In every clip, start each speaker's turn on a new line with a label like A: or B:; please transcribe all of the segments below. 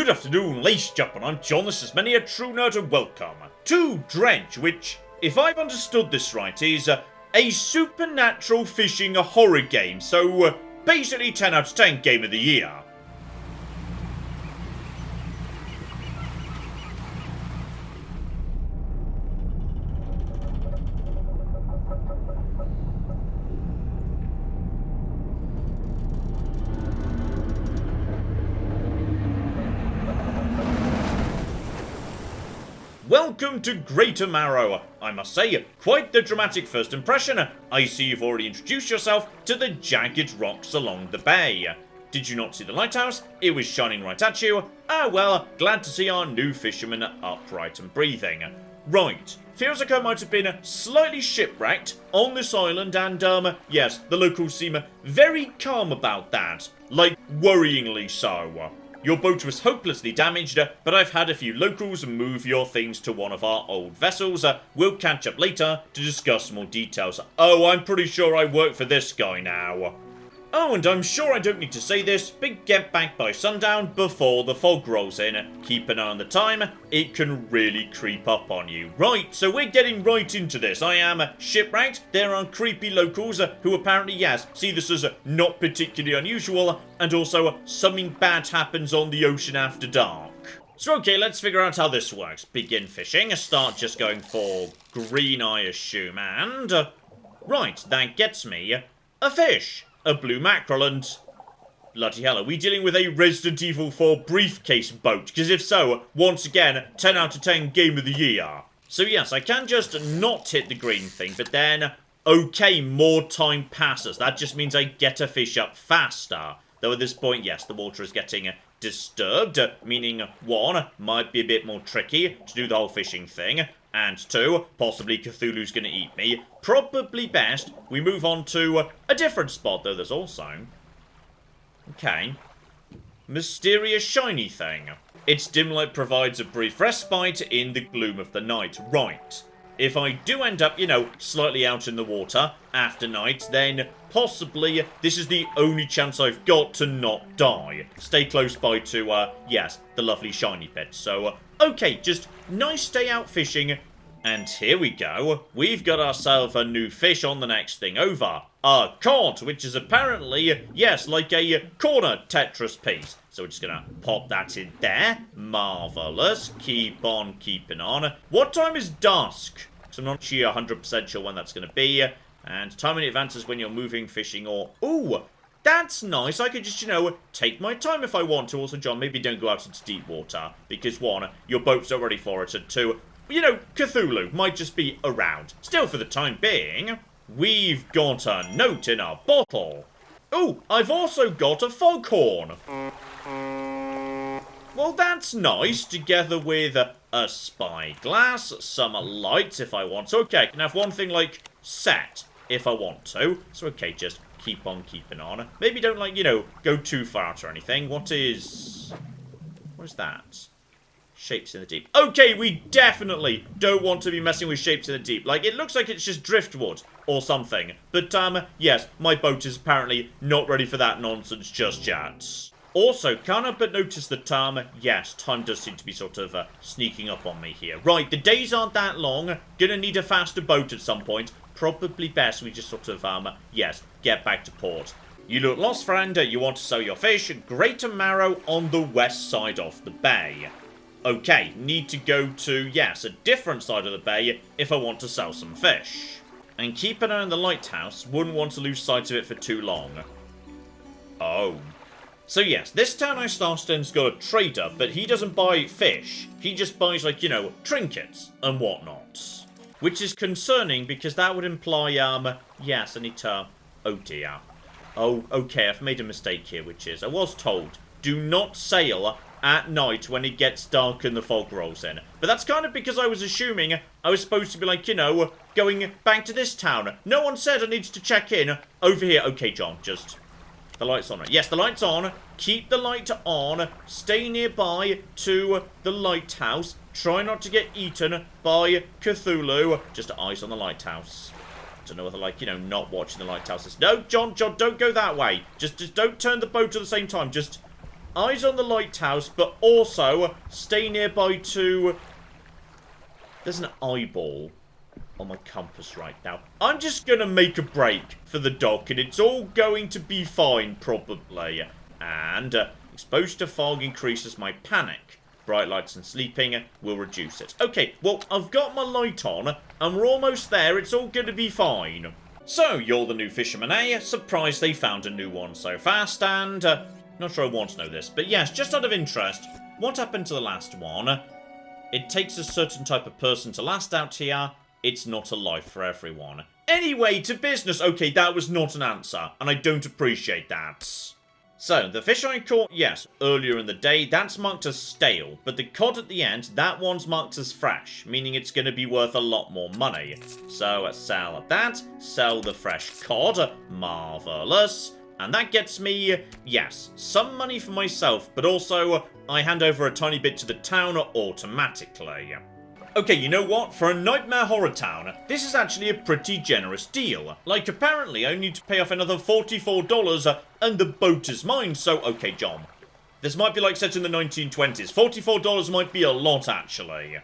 A: Good afternoon, ladies and gentlemen, I'm John, this is Many a True Nerd, and welcome to Dredge, which, if I've understood this right, is a supernatural fishing horror game, so basically 10 out of 10 game of the year. Welcome to Greater Marrow. I must say, quite the dramatic first impression. I see you've already introduced yourself to the jagged rocks along the bay. Did you not see the lighthouse? It was shining right at you. Ah well, glad to see our new fisherman upright and breathing. Right, feels like I might have been slightly shipwrecked on this island, and yes, the locals seem very calm about that. Like, worryingly so. Your boat was hopelessly damaged, but I've had a few locals move your things to one of our old vessels. We'll catch up later to discuss more details. Oh, I'm pretty sure I work for this guy now. Oh, and I'm sure I don't need to say this, but get back by sundown before the fog rolls in. Keep an eye on the time, it can really creep up on you. Right, so we're getting right into this. I am shipwrecked, there are creepy locals who apparently, yes, see this as not particularly unusual, and also something bad happens on the ocean after dark. So okay, let's figure out how this works. Begin fishing, start just going for green, I assume, and... right, that gets me a fish. A blue mackerel, and bloody hell, are we dealing with a Resident Evil 4 briefcase boat? Because if so, once again, 10 out of 10 game of the year. So yes, I can just not hit the green thing, but then, okay, more time passes. That just means I get a fish up faster. Though at this point, yes, the water is getting disturbed, meaning 1, might be a bit more tricky to do the whole fishing thing. And 2, possibly Cthulhu's gonna eat me. Probably best we move on to a different spot, though there's also... okay. Mysterious shiny thing. Its dim light provides a brief respite in the gloom of the night. Right. If I do end up, you know, slightly out in the water after night, then possibly this is the only chance I've got to not die. Stay close by to, yes, the lovely shiny bit. So, okay, just nice day out fishing. And here we go. We've got ourselves a new fish on the next thing over. A cod, which is apparently, yes, like a corner Tetris piece. So we're just going to pop that in there. Marvellous. Keep on keeping on. What time is dusk? So I'm not sure, 100% sure when that's going to be. And time in advance is when you're moving, fishing, or... ooh, that's nice. I could just, you know, take my time if I want to. Also, John, maybe don't go out into deep water. Because 1, your boat's not ready for it. And 2, you know, Cthulhu might just be around. Still, for the time being, we've got a note in our bottle. Oh, I've also got a foghorn. Well, that's nice, together with a spyglass, some lights if I want to. Okay, I can have one thing, like, set if I want to. So, okay, just keep on keeping on. Maybe don't, like, you know, go too far out or anything. What is that? Shapes in the deep. Okay, we definitely don't want to be messing with shapes in the deep. Like, it looks like it's just driftwood or something. But, yes, my boat is apparently not ready for that nonsense just yet. Also, can't help but notice that, yes, time does seem to be sort of sneaking up on me here. Right, the days aren't that long. Gonna need a faster boat at some point. Probably best we just sort of, yes, get back to port. You look lost, friend. You want to sell your fish. Greater Marrow on the west side of the bay. Okay, need to go to, yes, a different side of the bay if I want to sell some fish. And keep an eye on the lighthouse. Wouldn't want to lose sight of it for too long. Oh. So yes, this town I started in's got a trader, but he doesn't buy fish. He just buys, like, you know, trinkets and whatnot. Which is concerning because that would imply, yes, I need to... oh dear. Oh, okay, I've made a mistake here, which is, I was told, do not sail at night when it gets dark and the fog rolls in. But that's kind of because I was assuming I was supposed to be, like, you know, going back to this town. No one said I needed to check in over here. Okay, John, just... the light's on, right? Yes, the light's on. Keep the light on. Stay nearby to the lighthouse. Try not to get eaten by Cthulhu. Just eyes on the lighthouse. Don't know whether, like, you know, not watching the lighthouse is... no, John, don't go that way. Just don't turn the boat at the same time. Just eyes on the lighthouse, but also stay nearby to... There's an eyeball on my compass right now. I'm just going to make a break for the dock, and it's all going to be fine, probably. And exposure to fog increases my panic. Bright lights and sleeping will reduce it. Okay, well, I've got my light on, and we're almost there. It's all going to be fine. So, you're the new fisherman, eh? Surprised they found a new one so fast, and... not sure I want to know this, but yes, just out of interest, what happened to the last one? It takes a certain type of person to last out here. It's not a life for everyone. Anyway, to business. Okay, that was not an answer, and I don't appreciate that. So, the fish I caught, yes, earlier in the day, that's marked as stale. But the cod at the end, that one's marked as fresh, meaning it's going to be worth a lot more money. So, sell that, sell the fresh cod, marvellous. And that gets me, yes, some money for myself, but also I hand over a tiny bit to the town automatically. Okay, you know what? For a nightmare horror town, this is actually a pretty generous deal. Like, apparently, I need to pay off another $44, and the boat is mine, so, okay, John. This might be like set in the 1920s. $44 might be a lot, actually.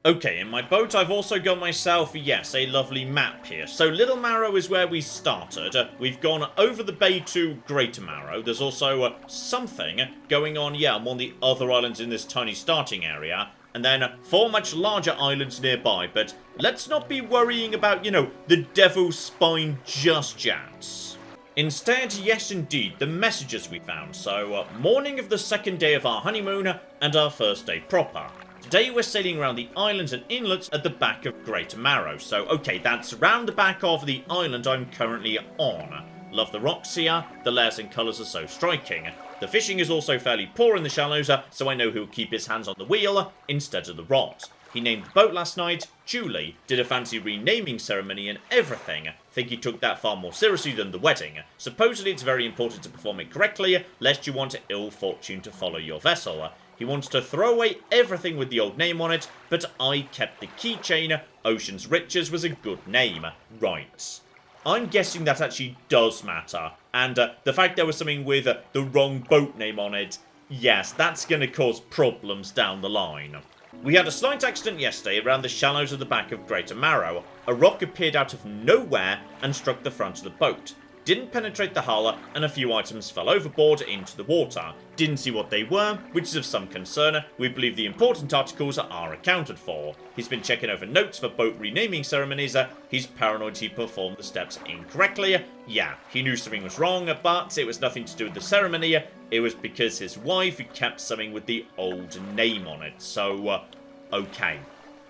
A: Okay, in my boat, I've also got myself, yes, a lovely map here. So, Little Marrow is where we started. We've gone over the bay to Greater Marrow. There's also something going on, yeah, on one of the other islands in this tiny starting area. And then 4 much larger islands nearby, but let's not be worrying about, you know, the Devil's Spine just yet. Instead, yes indeed, the messages we found. So, morning of the second day of our honeymoon, and our first day proper. Today we're sailing around the islands and inlets at the back of Greater Marrow. So, okay, that's around the back of the island I'm currently on. Love the rocks here, the layers and colours are so striking. The fishing is also fairly poor in the shallows, so I know who'll keep his hands on the wheel instead of the rod. He named the boat last night Julie, did a fancy renaming ceremony and everything. Think he took that far more seriously than the wedding. Supposedly it's very important to perform it correctly, lest you want ill fortune to follow your vessel. He wants to throw away everything with the old name on it, but I kept the keychain. Ocean's Riches was a good name. Right. I'm guessing that actually does matter. And the fact there was something with the wrong boat name on it, yes, that's going to cause problems down the line. We had a slight accident yesterday around the shallows of the back of Greater Marrow. A rock appeared out of nowhere and struck the front of the boat. Didn't penetrate the hull, and a few items fell overboard into the water. Didn't see what they were, which is of some concern. We believe the important articles are accounted for. He's been checking over notes for boat renaming ceremonies. He's paranoid he performed the steps incorrectly. Yeah, he knew something was wrong, but it was nothing to do with the ceremony. It was because his wife kept something with the old name on it. So, okay.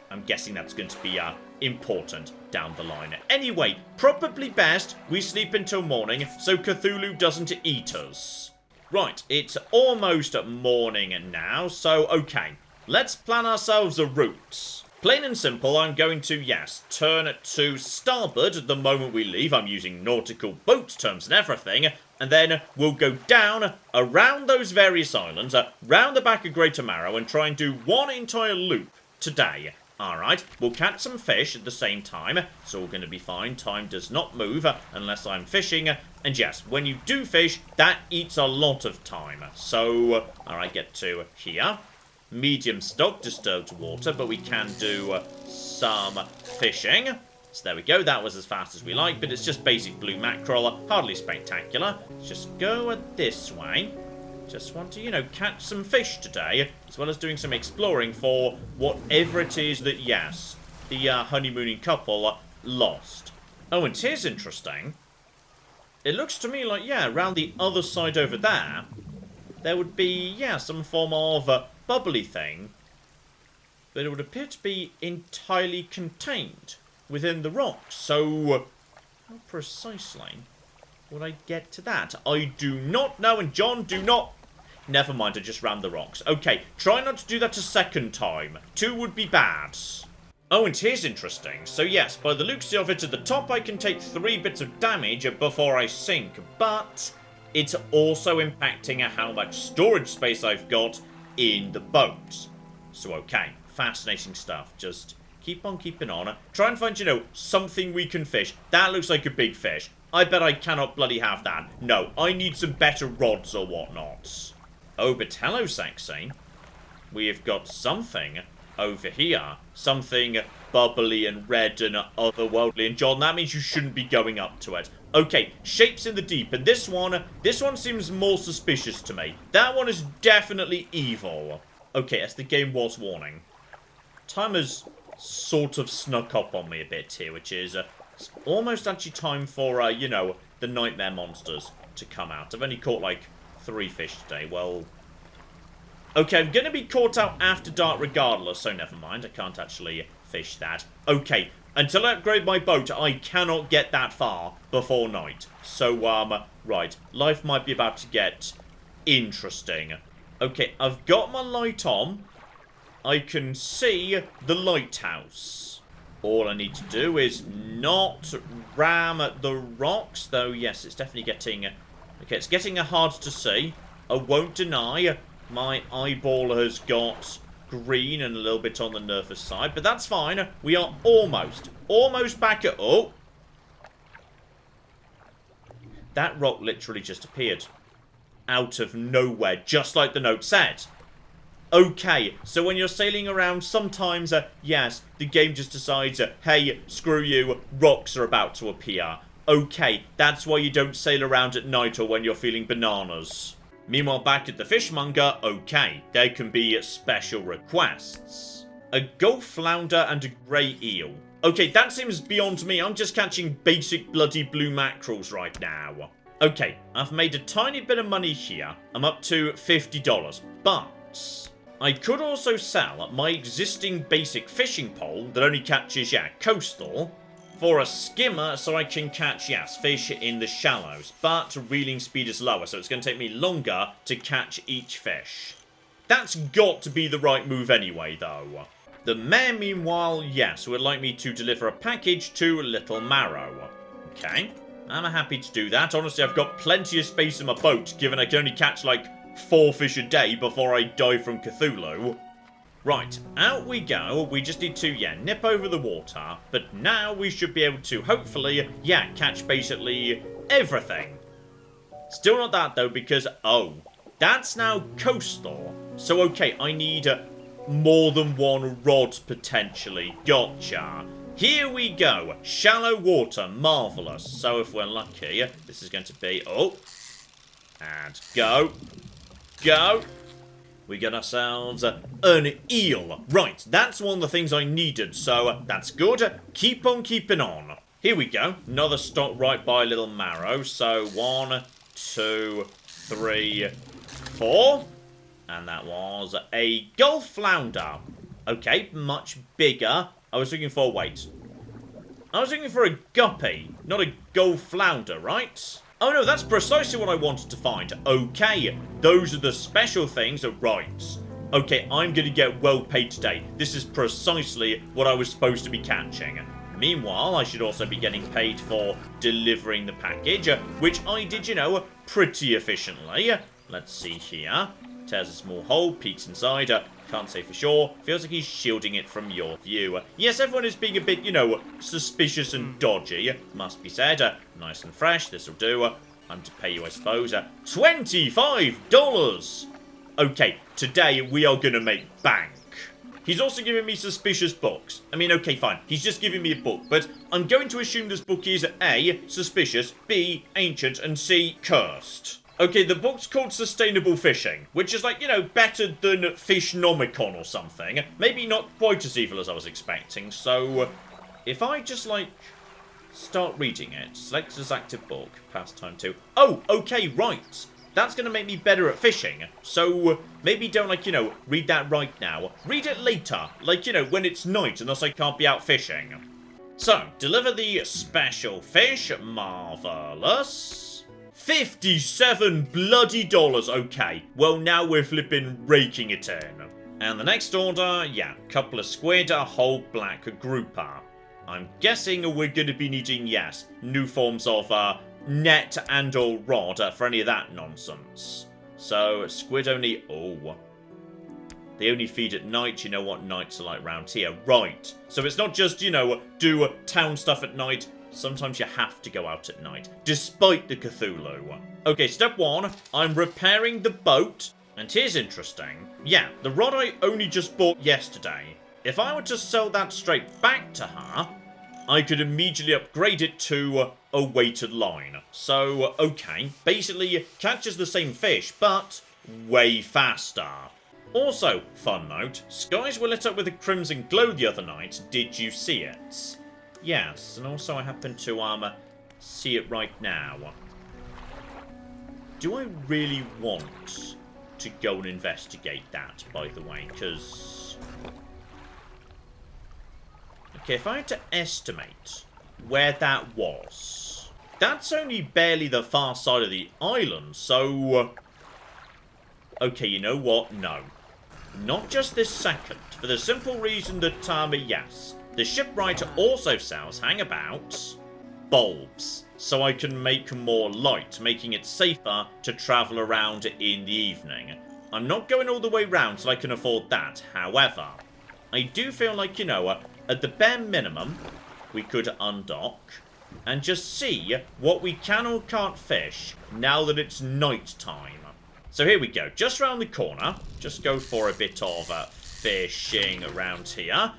A: I'm guessing that's going to be important down the line. Anyway, probably best we sleep until morning so Cthulhu doesn't eat us. Right, it's almost morning now, so okay. Let's plan ourselves a route. Plain and simple, I'm going to, yes, turn to starboard the moment we leave. I'm using nautical boat terms and everything. And then we'll go down around those various islands, round the back of Greater Marrow, and try and do one entire loop today. Alright, we'll catch some fish at the same time. It's all going to be fine. Time does not move unless I'm fishing. And yes, when you do fish, that eats a lot of time. So, alright, get to here. Medium stock, disturbed water, but we can do some fishing. So there we go, that was as fast as we like, but it's just basic blue mackerel, hardly spectacular. Let's just go this way. Just want to, you know, catch some fish today, as well as doing some exploring for whatever it is that, yes, the honeymooning couple lost. Oh, and here's interesting. It looks to me like, yeah, around the other side over there, there would be, yeah, some form of bubbly thing, but it would appear to be entirely contained within the rocks. So, how precisely would I get to that? I do not know, and John, do not... Never mind, I just rammed the rocks. Okay, try not to do that a second time. 2 would be bad. Oh, and here's interesting. So yes, by the looks of it, at the top I can take 3 bits of damage before I sink, but it's also impacting how much storage space I've got in the boat. So okay, fascinating stuff. Just keep on keeping on. Try and find, you know, something we can fish. That looks like a big fish. I bet I cannot bloody have that. No, I need some better rods or whatnot. Oh, but hello, Saxane. We have got something over here. Something bubbly and red and otherworldly. And John, that means you shouldn't be going up to it. Okay, shapes in the deep. And this one seems more suspicious to me. That one is definitely evil. Okay, as the game was warning. Time has sort of snuck up on me a bit here, which is it's almost actually time for, you know, the nightmare monsters to come out. I've only caught, like, 3 fish today. Well, okay, I'm going to be caught out after dark regardless, so never mind. I can't actually fish that. Okay, until I upgrade my boat, I cannot get that far before night. So, right, life might be about to get interesting. Okay, I've got my light on. I can see the lighthouse. All I need to do is not ram the rocks, though, yes, it's definitely getting... Okay, it's getting hard to see. I won't deny my eyeball has got green and a little bit on the nervous side, but that's fine. We are almost back at... Oh! That rock literally just appeared. Out of nowhere, just like the note said. Okay, so when you're sailing around, sometimes, yes, the game just decides, hey, screw you, rocks are about to appear. Okay, that's why you don't sail around at night or when you're feeling bananas. Meanwhile, back at the fishmonger, okay, there can be special requests. A gulf flounder and a grey eel. Okay, that seems beyond me. I'm just catching basic bloody blue mackerels right now. Okay, I've made a tiny bit of money here. I'm up to $50, but I could also sell my existing basic fishing pole that only catches, yeah, coastal, for a skimmer so I can catch, yes, fish in the shallows. But reeling speed is lower, so it's going to take me longer to catch each fish. That's got to be the right move anyway, though. The mayor, meanwhile, yes, would like me to deliver a package to Little Marrow. Okay, I'm happy to do that. Honestly, I've got plenty of space in my boat, given I can only catch, like, 4 fish a day before I die from Cthulhu. Right, out we go. We just need to, yeah, nip over the water. But now we should be able to, hopefully, yeah, catch basically everything. Still not that, though, because, oh, that's now coastal. So, okay, I need more than one rod, potentially. Gotcha. Here we go. Shallow water. Marvellous. So, if we're lucky, this is going to be, oh, and go. Go. We got ourselves an eel. Right, that's one of the things I needed, so that's good. Keep on keeping on. Here we go. Another stop right by Little Marrow. So 1, 2, 3, 4. And that was a gulf flounder. Okay, much bigger. I was looking for, wait. I was looking for a guppy, not a gulf flounder, right? Oh no, that's precisely what I wanted to find. Okay, those are the special things, right. Okay, I'm going to get well paid today. This is precisely what I was supposed to be catching. Meanwhile, I should also be getting paid for delivering the package, which I did, you know, pretty efficiently. Let's see here. Tears a small hole, peeks inside. Can't say for sure. Feels like he's shielding it from your view. Yes, everyone is being a bit, you know, suspicious and dodgy, must be said. Nice and fresh, this'll do. I'm to pay you, I suppose. $25! Okay, today we are gonna make bank. He's also giving me suspicious books. I mean, okay, fine. He's just giving me a book, but I'm going to assume this book is A, suspicious, B, ancient, and C, cursed. Okay, the book's called Sustainable Fishing, which is like, you know, better than Fishnomicon or something. Maybe not quite as evil as I was expecting, so if I just, like, start reading it. Select as active book, pastime 2. Oh, okay, right. That's going to make me better at fishing. So maybe don't, like, you know, read that right now. Read it later, like, you know, when it's night, unless I can't be out fishing. So, deliver the special fish. Marvellous. 57 bloody dollars. Okay, well now we're flipping raking it in. And the next order, yeah, couple of squid, a whole black grouper. I'm guessing we're going to be needing, yes, new forms of net and or rod for any of that nonsense. So, squid only, oh, they only feed at night. You know what nights are like round here. Right, so it's not just, you know, do town stuff at night. Sometimes you have to go out at night, despite the Cthulhu. Okay, step 1, I'm repairing the boat. And here's interesting. Yeah, the rod I only just bought yesterday. If I were to sell that straight back to her, I could immediately upgrade it to a weighted line. So, okay, basically catches the same fish, but way faster. Also, fun note, skies were lit up with a crimson glow the other night. Did you see it? Yes, and also I happen to see it right now. Do I really want to go and investigate that, by the way? Because... okay, if I had to estimate where that was, that's only barely the far side of the island, so... okay, you know what? No. Not just this second, for the simple reason that, yes, the shipwright also sells, hang about, bulbs, so I can make more light, making it safer to travel around in the evening. I'm not going all the way round so I can afford that, however, I do feel like, you know, at the bare minimum, we could undock and just see what we can or can't fish now that it's night time. So here we go, just round the corner, just go for a bit of fishing around here,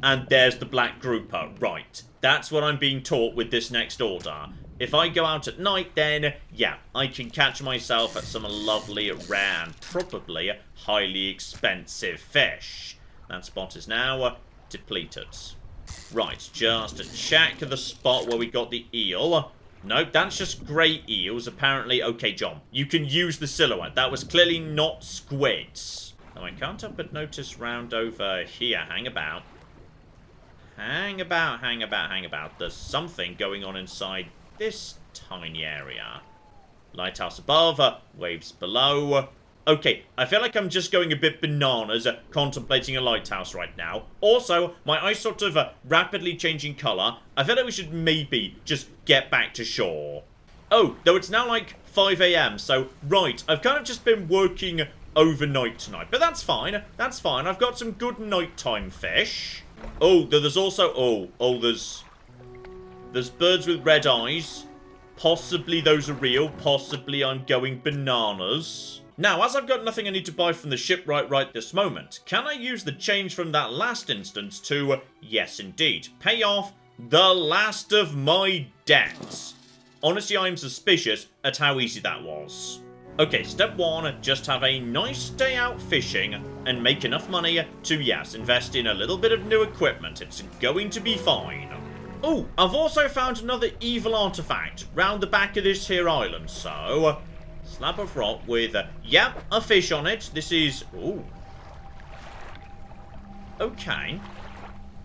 A: and there's the black grouper, right, that's what I'm being taught with this next order. If I go out at night, then, yeah, I can catch myself at some lovely, rare, and probably highly expensive fish. That spot is now depleted. Right, just to check the spot where we got the eel. Nope, that's just grey eels, apparently. Okay, John, you can use the silhouette. That was clearly not squids. Now, I can't help but notice round over here. Hang about. Hang about, hang about, hang about. There's something going on inside this tiny area. Lighthouse above, waves below. Okay, I feel like I'm just going a bit bananas contemplating a lighthouse right now. Also, my eyes sort of rapidly changing colour. I feel like we should maybe just get back to shore. Oh, though it's now like 5 AM, so right, I've kind of just been working overnight tonight. But that's fine, that's fine. I've got some good nighttime fish. Oh, there's also, there's birds with red eyes. Possibly those are real, possibly I'm going bananas. Now, as I've got nothing I need to buy from the shipwright right this moment, can I use the change from that last instance to, yes indeed, pay off the last of my debts? Honestly, I'm suspicious at how easy that was. Okay, step one, just have a nice day out fishing and make enough money to, yes, invest in a little bit of new equipment. It's going to be fine. Oh, I've also found another evil artifact round the back of this here island, so... slab of rock with, yep, a fish on it. This is... ooh. Okay.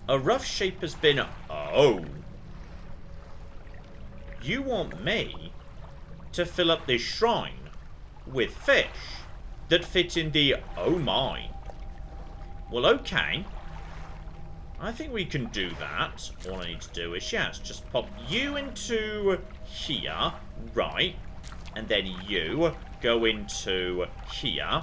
A: A rough shape has been... oh. You want me to fill up this shrine with fish that fit in the... oh my. Well, okay. I think we can do that. All I need to do is, yes, just pop you into here. Right. And then you go into here.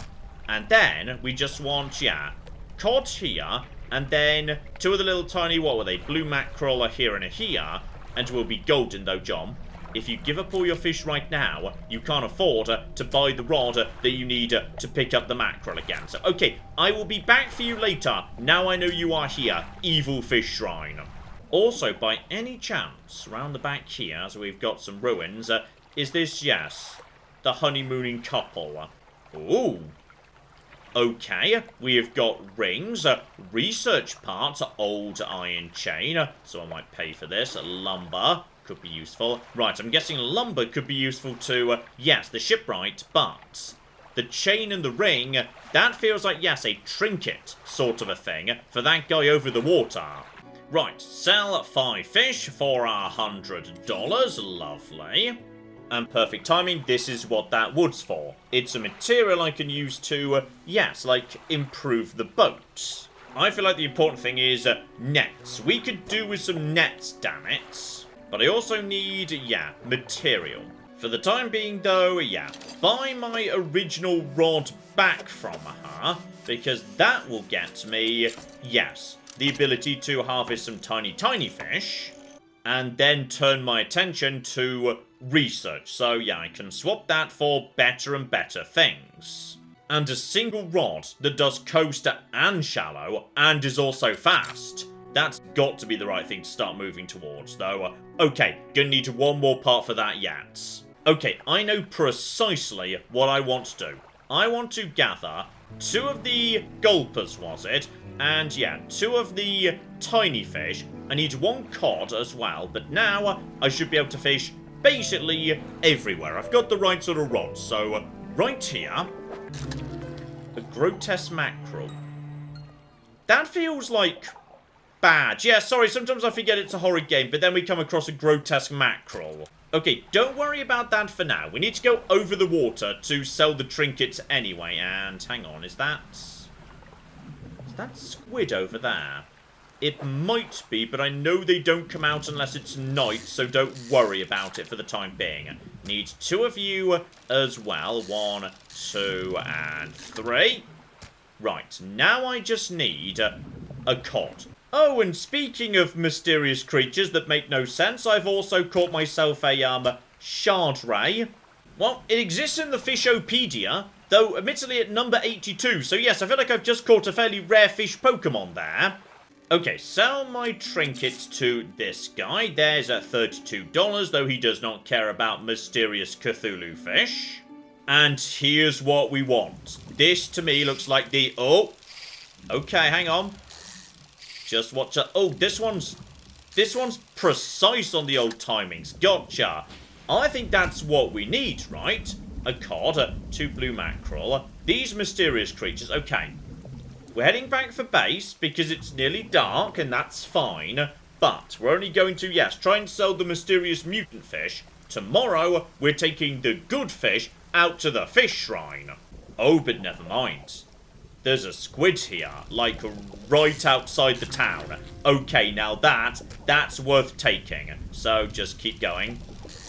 A: And then we just want, yeah, cod here. And then two of the little tiny, what were they? Blue mackerel are here and here. And we'll be golden though, John. If you give up all your fish right now, you can't afford to buy the rod that you need to pick up the mackerel again. So, okay, I will be back for you later. Now I know you are here, evil fish shrine. Also, by any chance, around the back here, as we've got some ruins, is this, yes, the honeymooning couple? Ooh. Okay, we have got rings, research part, old iron chain, so I might pay for this, lumber, could be useful. Right, I'm guessing lumber could be useful to, yes, the shipwright, but the chain and the ring, that feels like, yes, a trinket sort of a thing for that guy over the water. Right, sell 5 fish for $100, lovely. And perfect timing, this is what that wood's for. It's a material I can use to, yes, like, improve the boat. I feel like the important thing is nets. We could do with some nets, damn it. But I also need, yeah, material. For the time being, though, yeah, buy my original rod back from her, because that will get me, yes, the ability to harvest some tiny, tiny fish, and then turn my attention to research. So, yeah, I can swap that for better and better things. and a single rod that does coast and shallow and is also fast. That's got to be the right thing to start moving towards, though. Okay, gonna need one more part for that yet. Okay, I know precisely what I want to do. I want to gather 2 of the gulpers, was it? And yeah, 2 of the tiny fish. I need 1 cod as well, but now I should be able to fish basically everywhere. I've got the right sort of rod, so right here, a grotesque mackerel. That feels like bad. Yeah, sorry, sometimes I forget it's a horror game, but then we come across a grotesque mackerel. Okay, don't worry about that for now. We need to go over the water to sell the trinkets anyway, and hang on, is that squid over there? It might be, but I know they don't come out unless it's night, so don't worry about it for the time being. Need 2 of you as well. 1, 2, and 3. Right, now I just need a cod. Oh, and speaking of mysterious creatures that make no sense, I've also caught myself a, shard ray. Well, it exists in the Fishopedia, though admittedly at number 82, so yes, I feel like I've just caught a fairly rare fish Pokemon there. Okay, sell my trinkets to this guy. There's $32, though he does not care about mysterious Cthulhu fish. And here's what we want. This, to me, looks like the... Oh! Okay, hang on. Just watch out. Oh, this one's precise on the old timings. Gotcha. I think that's what we need, right? A cod, 2 blue mackerel, these mysterious creatures. Okay. We're heading back for base because it's nearly dark and that's fine. But we're only going to, yes, try and sell the mysterious mutant fish. Tomorrow, we're taking the good fish out to the fish shrine. Oh, but never mind. There's a squid here, like right outside the town. Okay, now that's worth taking. So just keep going.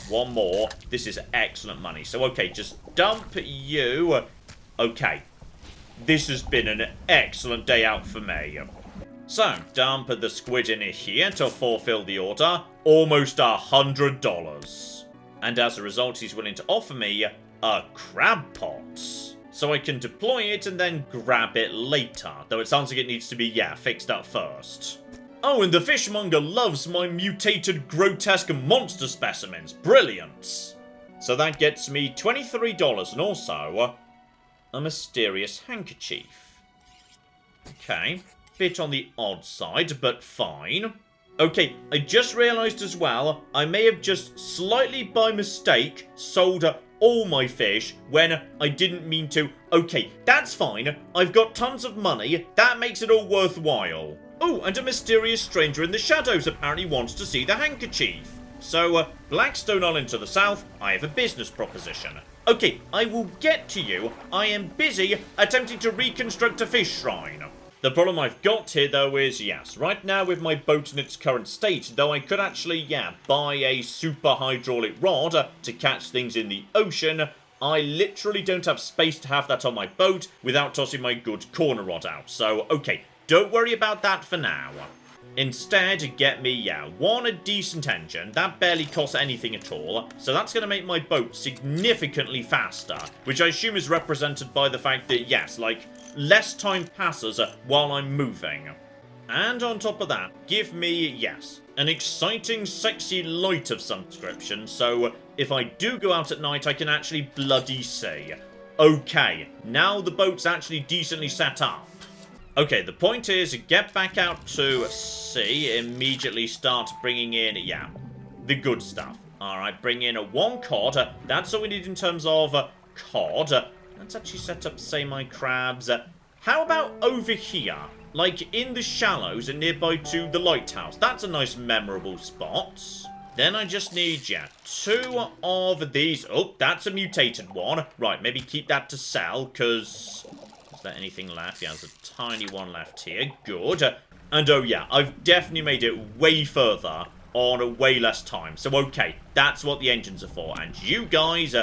A: 1 more. This is excellent money. So, okay, just dump you. Okay. This has been an excellent day out for me. So, dump the squid in here to fulfill the order. Almost $100. And as a result, he's willing to offer me a crab pot. So I can deploy it and then grab it later. Though it sounds like it needs to be, yeah, fixed up first. Oh, and the fishmonger loves my mutated grotesque monster specimens. Brilliant. So that gets me $23 and also a mysterious handkerchief. Okay. Bit on the odd side, but fine. Okay, I just realised as well, I may have just slightly by mistake sold all my fish when I didn't mean to. Okay, that's fine. I've got tons of money. That makes it all worthwhile. Oh, and a mysterious stranger in the shadows apparently wants to see the handkerchief. So, Blackstone Island to the south, I have a business proposition. Okay, I will get to you. I am busy attempting to reconstruct a fish shrine. The problem I've got here, though, is, yes, right now with my boat in its current state, though I could actually, yeah, buy a super hydraulic rod to catch things in the ocean, I literally don't have space to have that on my boat without tossing my good corner rod out. So, okay, don't worry about that for now. Instead, get me, yeah, a decent engine. That barely costs anything at all, so that's going to make my boat significantly faster, which I assume is represented by the fact that, yes, like, less time passes while I'm moving. And on top of that, give me, yes, an exciting, sexy light of some description, so if I do go out at night, I can actually bloody see. Okay, now the boat's actually decently set up. Okay, the point is, get back out to sea, immediately start bringing in, yeah, the good stuff. Alright, bring in 1 cod, that's all we need in terms of cod. Let's actually set up, say, my crabs. How about over here? Like, in the shallows and nearby to the lighthouse. That's a nice, memorable spot. Then I just need, yeah, 2 of these. Oh, that's a mutated one. Right, maybe keep that to sell, because... Is there anything left? Yeah, there's a tiny one left here. Good. And oh, yeah, I've definitely made it way further on way less time. So, okay, that's what the engines are for. And you guys...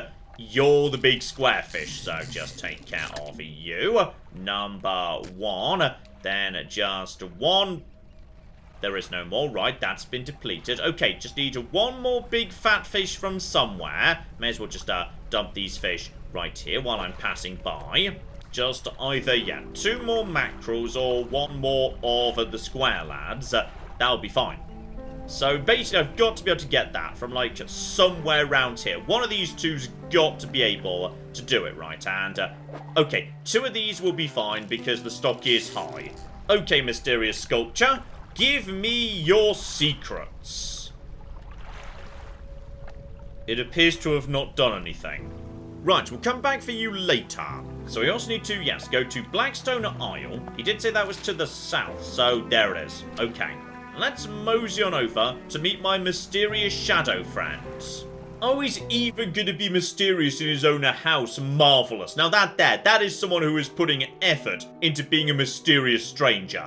A: You're the big square fish, so just take care of you. Number 1. Then just 1. There is no more. Right, that's been depleted. Okay, just need 1 more big fat fish from somewhere. May as well just dump these fish right here while I'm passing by. just either, yeah, 2 more mackerels or 1 more of the square lads. That'll be fine. So basically, I've got to be able to get that from, like, somewhere around here. One of these two's got to be able to do it, right? And, okay, 2 of these will be fine because the stock is high. Okay, mysterious sculpture, give me your secrets. It appears to have not done anything. Right, we'll come back for you later. So we also need to, yes, go to Blackstone Isle. He did say that was to the south, so there it is. Okay. Let's mosey on over to meet my mysterious shadow friends. Oh, he's even going to be mysterious in his own house. Marvellous. Now that is someone who is putting effort into being a mysterious stranger.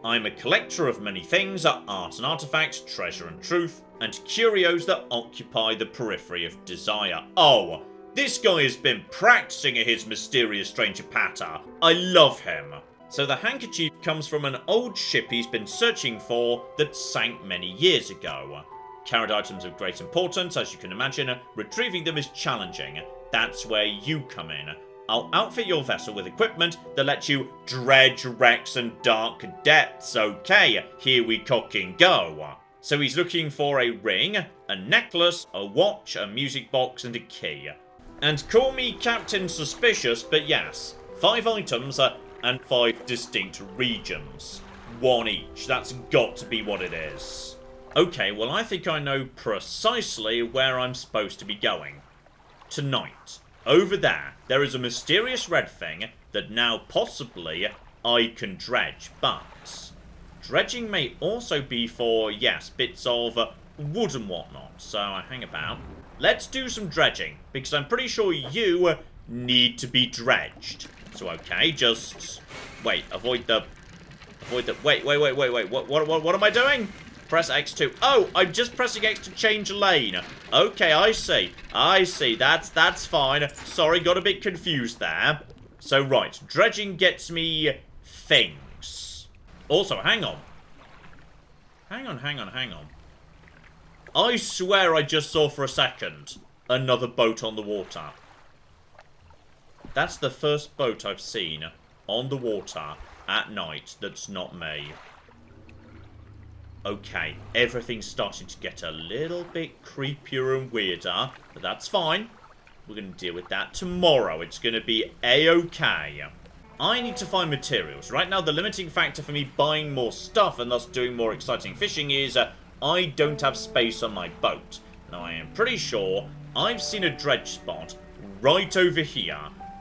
A: I'm a collector of many things, art and artifacts, treasure and truth, and curios that occupy the periphery of desire. Oh, this guy has been practicing his mysterious stranger patter. I love him. So the handkerchief comes from an old ship he's been searching for that sank many years ago. Carried items of great importance, as you can imagine, retrieving them is challenging. That's where you come in. I'll outfit your vessel with equipment that lets you dredge wrecks and dark depths. Okay, here we cocking go. So he's looking for a ring, a necklace, a watch, a music box and a key. And call me Captain Suspicious, but yes, 5 items and 5 distinct regions. 1 each. That's got to be what it is. Okay, well I think I know precisely where I'm supposed to be going. Tonight. Over there is a mysterious red thing that now possibly I can dredge, but dredging may also be for, yes, bits of wood and whatnot, so hang about. Let's do some dredging, because I'm pretty sure you need to be dredged. So okay, just wait, avoid the wait, what am I doing? Press X2. Oh, I'm just pressing X to change lane. Okay, I see, that's fine. Sorry, got a bit confused there. So right, dredging gets me things. Also, hang on. I swear I just saw for a second another boat on the water. That's the first boat I've seen on the water at night that's not me. Okay, everything's starting to get a little bit creepier and weirder, but that's fine. We're going to deal with that tomorrow. It's going to be a-okay. I need to find materials. Right now, the limiting factor for me buying more stuff and thus doing more exciting fishing is I don't have space on my boat. Now, I am pretty sure I've seen a dredge spot right over here.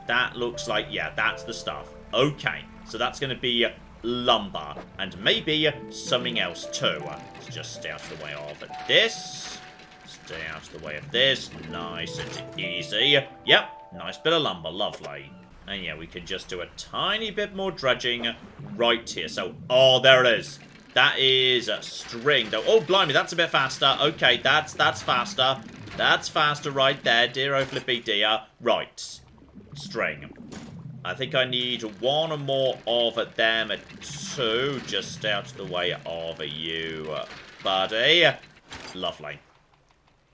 A: That looks like, yeah, that's the stuff. Okay, so that's going to be lumber and maybe something else too. Let's just stay out of the way of this. Stay out of the way of this. Nice and easy. Yep, nice bit of lumber. Lovely. And yeah, we can just do a tiny bit more dredging right here. So, oh, there it is. That is string, though. Oh, blimey, that's a bit faster. Okay, that's faster. That's faster right there, dear oh flippy dear. Right. String. I think I need 1 or more of them, 2. Just stay out of the way of you, buddy. Lovely.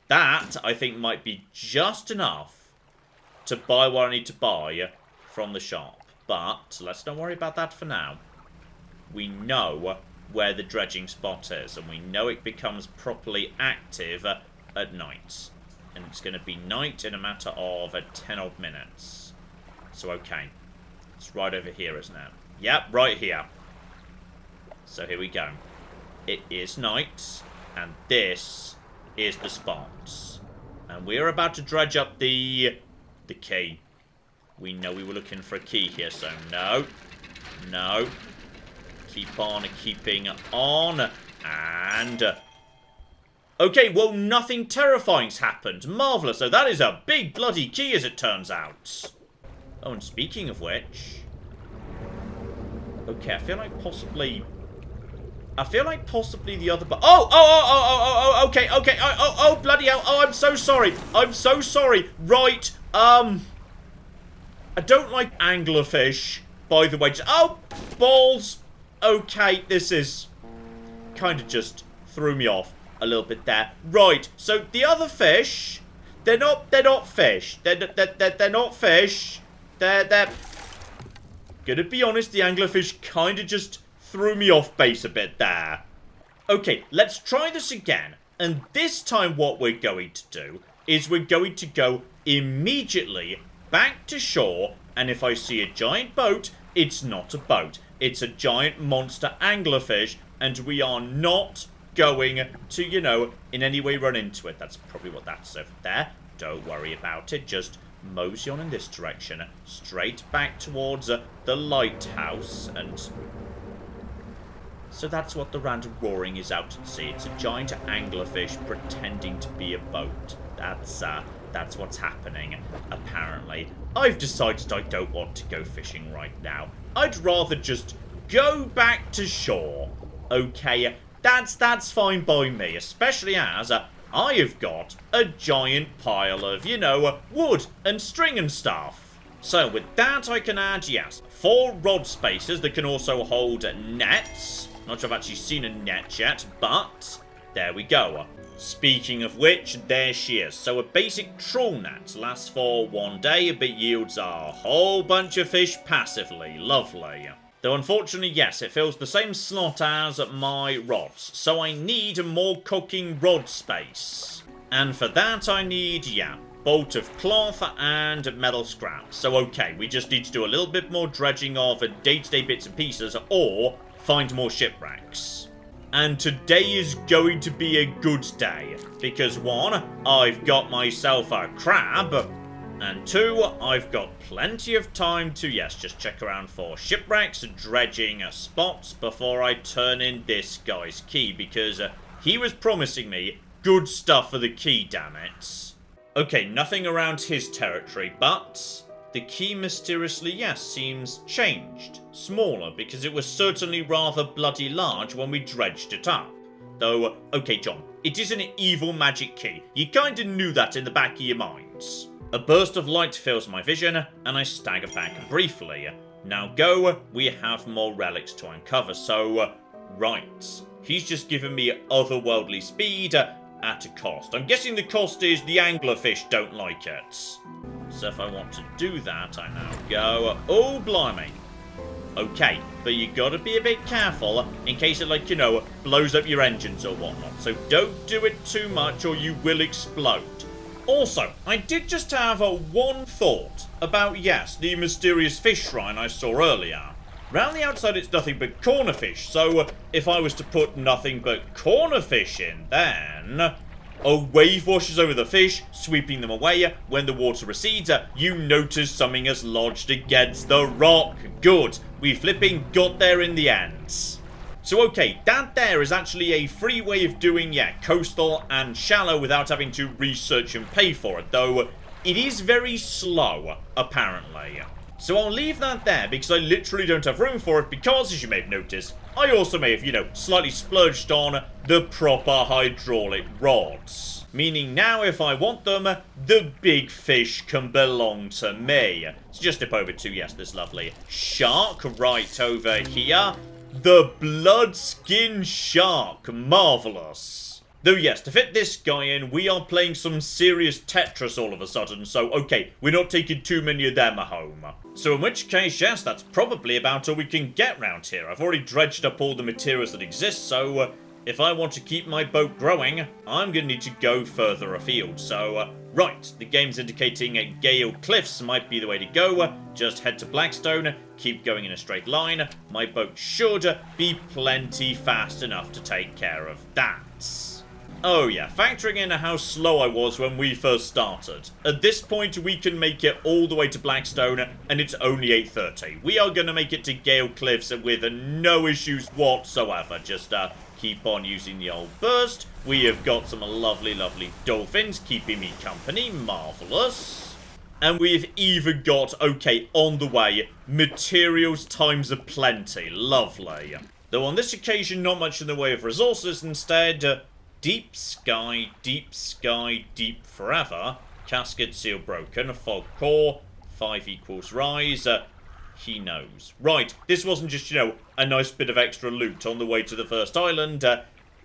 A: That, I think, might be just enough to buy what I need to buy from the shop. But let's not worry about that for now. We know where the dredging spot is, and we know it becomes properly active at night. And it's going to be night in a matter of 10 odd minutes. So, okay. It's right over here, isn't it? Yep, right here. So, here we go. It is night, and this is the spot. And we're about to dredge up the key. We know we were looking for a key here, so no. No. Keep on keeping on. And okay, well, nothing terrifying's happened. Marvellous. So that is a big bloody key, as it turns out. Oh, and speaking of which... okay, I feel like possibly the other... okay, bloody hell. Oh, I'm so sorry. I'm so sorry. Right, I don't like anglerfish, by the way. Oh, balls. Okay, this is kind of just threw me off a little bit there. Right, so the other fish, they're not fish. They're not fish. They're Gonna be honest, the anglerfish kind of just threw me off base a bit there. Okay, let's try this again. And this time what we're going to do is we're going to go immediately back to shore. And if I see a giant boat, it's not a boat. It's a giant monster anglerfish. And we are not going to, you know, in any way run into it. That's probably what that's over there. Don't worry about it. Just mosey on in this direction. Straight back towards the lighthouse. And so that's what the random roaring is out at sea. It's a giant anglerfish pretending to be a boat. That's what's happening, apparently. I've decided I don't want to go fishing right now. I'd rather just go back to shore. Okay, that's fine by me, especially as I have got a giant pile of, you know, wood and string and stuff. So with that I can add, yes, 4 rod spacers that can also hold nets. Not sure I've actually seen a net yet, but there we go. Speaking of which, there she is. So a basic trawl net lasts for 1 day, but yields a whole bunch of fish passively. Lovely. Though unfortunately, yes, it fills the same slot as my rods. So I need more cooking rod space. And for that I need, yeah, bolt of cloth and metal scraps. So okay, we just need to do a little bit more dredging of day-to-day bits and pieces, or find more shipwrecks. And today is going to be a good day, because 1, I've got myself a crab, and 2, I've got plenty of time to, yes, just check around for shipwrecks and dredging spots before I turn in this guy's key, because he was promising me good stuff for the key, damn it. Okay, nothing around his territory, but the key mysteriously, yes, seems changed. Smaller, because it was certainly rather bloody large when we dredged it up. Though, okay, John, it is an evil magic key. You kinda knew that in the back of your minds. A burst of light fills my vision, and I stagger back briefly. Now go, we have more relics to uncover, so, right. He's just given me otherworldly speed at a cost. I'm guessing the cost is the anglerfish don't like it. So if I want to do that, I now go, oh blimey. Okay, but you gotta be a bit careful in case it, like, you know, blows up your engines or whatnot. So don't do it too much or you will explode. Also, I did just have one thought about, yes, the mysterious fish shrine I saw earlier. Round the outside it's nothing but cornerfish, so if I was to put nothing but cornerfish in, then a wave washes over the fish, sweeping them away. When the water recedes, you notice something has lodged against the rock. Good. We flipping got there in the end. So okay, that there is actually a free way of doing, yeah, coastal and shallow without having to research and pay for it, though it is very slow, apparently. So I'll leave that there because I literally don't have room for it because, as you may have noticed, I also may have, you know, slightly splurged on the proper hydraulic rods. Meaning now if I want them, the big fish can belong to me. So just dip over to, yes, this lovely shark right over here. The Bloodskin Shark. Marvellous. Though yes, to fit this guy in, we are playing some serious Tetris all of a sudden, so okay, we're not taking too many of them home. So in which case, yes, that's probably about all we can get round here. I've already dredged up all the materials that exist, so if I want to keep my boat growing, I'm going to need to go further afield. So, right, the game's indicating Gale Cliffs might be the way to go. Just head to Blackstone, keep going in a straight line. My boat should be plenty fast enough to take care of that. Oh yeah, factoring in how slow I was when we first started. At this point, we can make it all the way to Blackstone, and it's only 8:30. We are going to make it to Gale Cliffs with no issues whatsoever. Just keep on using the old burst. We have got some lovely, lovely dolphins keeping me company. Marvellous. And we've even got, okay, on the way, materials times aplenty. Lovely. Though on this occasion, not much in the way of resources. Instead, deep sky, deep forever. Casket seal broken. Fog core. 5 equals rise. He knows. Right, this wasn't just, you know, a nice bit of extra loot on the way to the first island.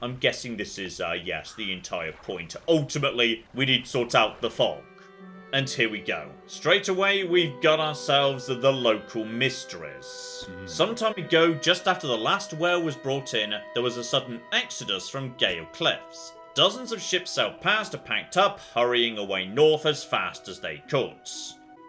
A: I'm guessing this is, yes, the entire point. Ultimately, we need to sort out the fog. And here we go. Straight away, we've got ourselves the local mysteries. Some time ago, just after the last whale was brought in, there was a sudden exodus from Gale Cliffs. Dozens of ships sailed past, packed up, hurrying away north as fast as they could.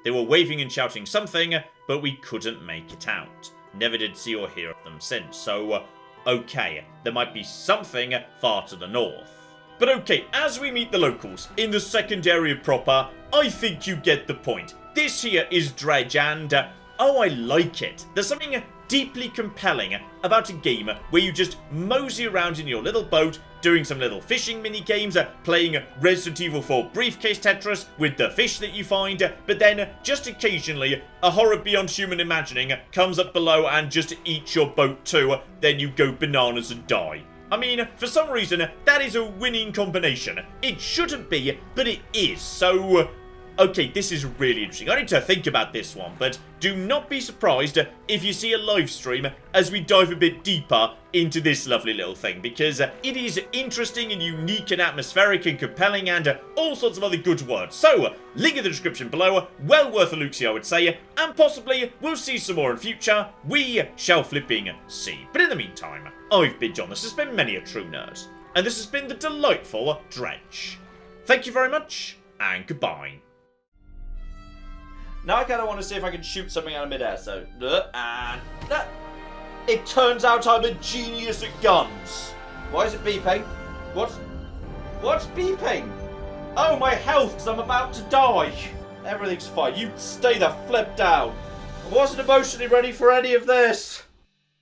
A: They were waving and shouting something, but we couldn't make it out. Never did see or hear of them since, so okay, there might be something far to the north. But okay, as we meet the locals in the second area proper, I think you get the point. This here is Dredge and, oh, I like it. There's something deeply compelling about a game where you just mosey around in your little boat, doing some little fishing mini games, playing Resident Evil 4 briefcase Tetris with the fish that you find, but then just occasionally a horror beyond human imagining comes up below and just eats your boat too, then you go bananas and die. I mean, for some reason, that is a winning combination. It shouldn't be, but it is, so okay, this is really interesting. I need to think about this one, but do not be surprised if you see a live stream as we dive a bit deeper into this lovely little thing, because it is interesting and unique and atmospheric and compelling and all sorts of other good words. So, link in the description below, well worth a look-see I would say, and possibly we'll see some more in future. We shall flipping see. But in the meantime, I've been John, this has been Many a True Nerd, and this has been the delightful Dredge. Thank you very much, and goodbye.
B: Now I kind of want to see if I can shoot something out of midair, so... and... It turns out I'm a genius at guns! Why is it beeping? What's beeping? Oh, my health, because I'm about to die! Everything's fine, you stay the flip down! I wasn't emotionally ready for any of this!